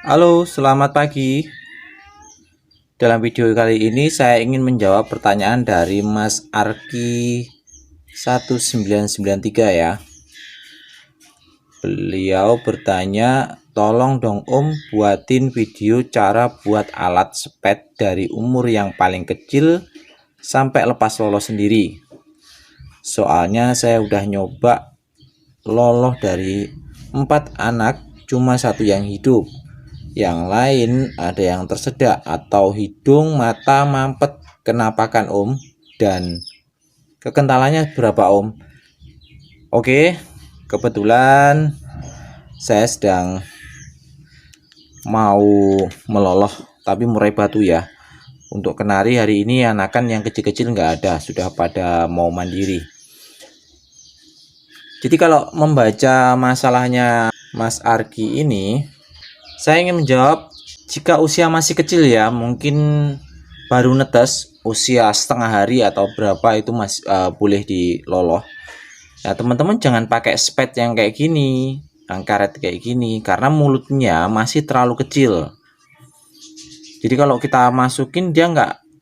Halo, selamat pagi. Dalam video kali ini saya ingin menjawab pertanyaan dari Mas Arki 1993 ya. Beliau bertanya, tolong dong Om buatin video cara buat alat sepet dari umur yang paling kecil sampai lepas loloh sendiri. Soalnya saya udah nyoba loloh dari 4 anak, cuma satu yang hidup. Yang lain ada yang tersedak atau hidung, mata, mampet kena pakan Om. Dan kekentalannya berapa Om? Oke, kebetulan saya sedang mau meloloh tapi murai batu ya. Untuk kenari hari ini anakan yang kecil-kecil nggak ada, sudah pada mau mandiri. Jadi kalau membaca masalahnya Mas Arki ini, saya ingin menjawab, jika usia masih kecil ya, mungkin baru netes, usia setengah hari atau berapa itu masih boleh diloloh. Nah teman-teman jangan pakai spet yang kayak gini, yang karet kayak gini, karena mulutnya masih terlalu kecil. Jadi kalau kita masukin dia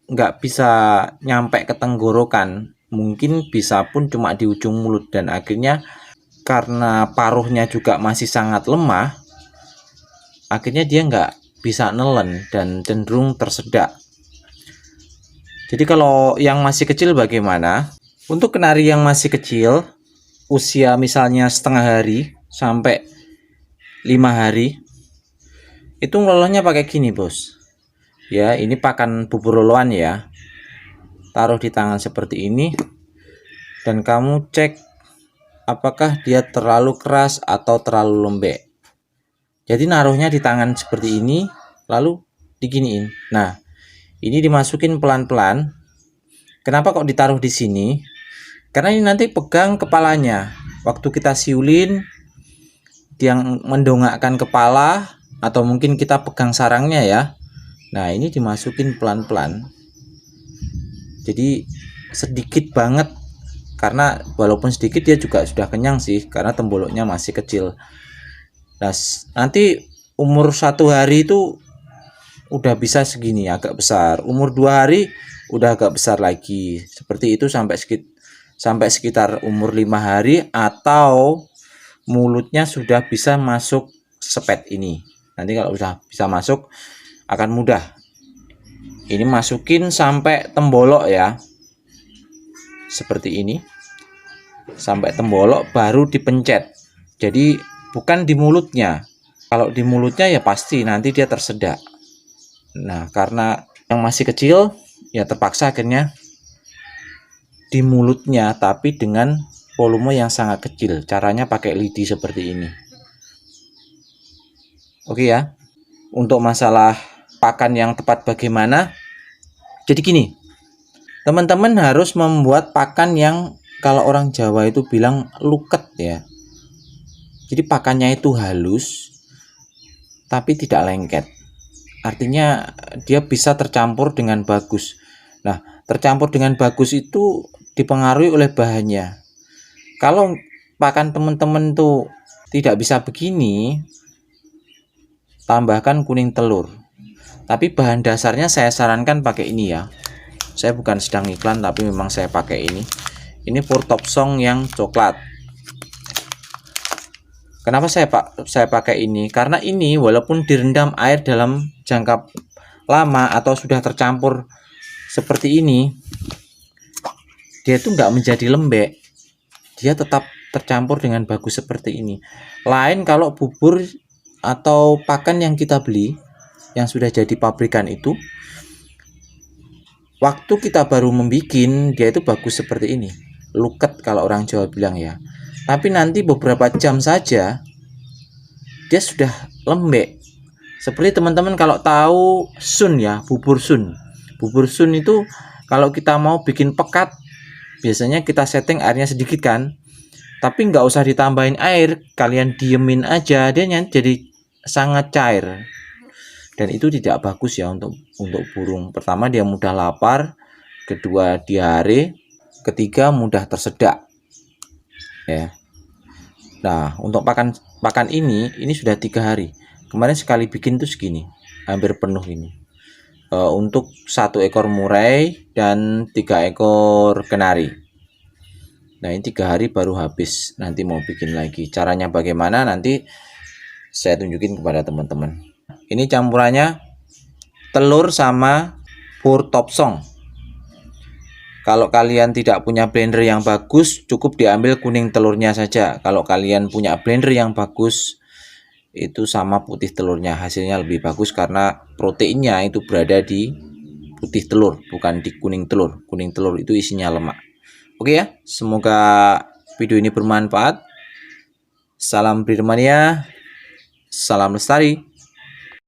nggak bisa nyampe ke tenggorokan, mungkin bisa pun cuma di ujung mulut, dan akhirnya karena paruhnya juga masih sangat lemah, akhirnya dia nggak bisa nelen dan cenderung tersedak. Jadi kalau yang masih kecil bagaimana? Untuk kenari yang masih kecil, usia misalnya setengah hari sampai 5 hari, itu ngelolahnya pakai gini bos. Ya, ini pakan bubur loloan ya. Taruh di tangan seperti ini, dan kamu cek apakah dia terlalu keras atau terlalu lembek. Jadi naruhnya di tangan seperti ini, lalu diginiin. Nah, ini dimasukin pelan-pelan. Kenapa kok ditaruh di sini? Karena ini nanti pegang kepalanya. Waktu kita siulin, dia mendongakkan kepala, atau mungkin kita pegang sarangnya ya. Nah, ini dimasukin pelan-pelan. Jadi sedikit banget, karena walaupun sedikit dia juga sudah kenyang sih, karena temboloknya masih kecil. Nah, nanti umur 1 hari itu udah bisa segini, agak besar. Umur 2 hari udah agak besar lagi. Seperti itu sampai sekitar umur 5 hari, atau mulutnya sudah bisa masuk sepet ini. Nanti kalau udah bisa masuk akan mudah. Ini masukin sampai tembolok ya. Seperti ini. Sampai tembolok baru dipencet. Jadi bukan di mulutnya. Kalau di mulutnya ya pasti nanti dia tersedak. Nah, karena yang masih kecil ya terpaksa akhirnya di mulutnya, tapi dengan volume yang sangat kecil. Caranya pakai lidi seperti ini. Oke ya. Untuk masalah pakan yang tepat bagaimana? Jadi gini, teman-teman harus membuat pakan yang kalau orang Jawa itu bilang luket ya. Jadi pakannya itu halus tapi tidak lengket. Artinya dia bisa tercampur dengan bagus. Nah, tercampur dengan bagus itu dipengaruhi oleh bahannya. Kalau pakan teman-teman tuh tidak bisa begini, tambahkan kuning telur. Tapi bahan dasarnya saya sarankan pakai ini ya. Saya bukan sedang iklan, tapi memang saya pakai ini. Ini Pur Top Song yang coklat. Kenapa saya pakai ini? Karena ini walaupun direndam air dalam jangka lama atau sudah tercampur seperti ini, dia itu nggak menjadi lembek. Dia tetap tercampur dengan bagus seperti ini. Lain kalau bubur atau pakan yang kita beli yang sudah jadi pabrikan itu, waktu kita baru membikin dia itu bagus seperti ini, luket kalau orang Jawa bilang ya. Tapi nanti beberapa jam saja dia sudah lembek. Seperti teman-teman kalau tahu sun ya, bubur sun. Bubur sun itu kalau kita mau bikin pekat, biasanya kita setting airnya sedikit kan. Tapi nggak usah ditambahin air, kalian diemin aja, dia jadi sangat cair. Dan itu tidak bagus ya untuk burung. Pertama dia mudah lapar, kedua diare, ketiga mudah tersedak. Ya. Nah, untuk pakan ini sudah 3 hari. Kemarin sekali bikin tuh segini, hampir penuh ini. Untuk 1 ekor murai dan 3 ekor kenari. Nah, ini 3 hari baru habis. Nanti mau bikin lagi. Caranya bagaimana nanti saya tunjukin kepada teman-teman. Ini campurannya telur sama pur topsong. Kalau kalian tidak punya blender yang bagus, cukup diambil kuning telurnya saja. Kalau kalian punya blender yang bagus, itu sama putih telurnya, hasilnya lebih bagus karena proteinnya itu berada di putih telur, bukan di kuning telur. Kuning telur itu isinya lemak. Oke ya, semoga video ini bermanfaat. Salam Birmania, salam lestari.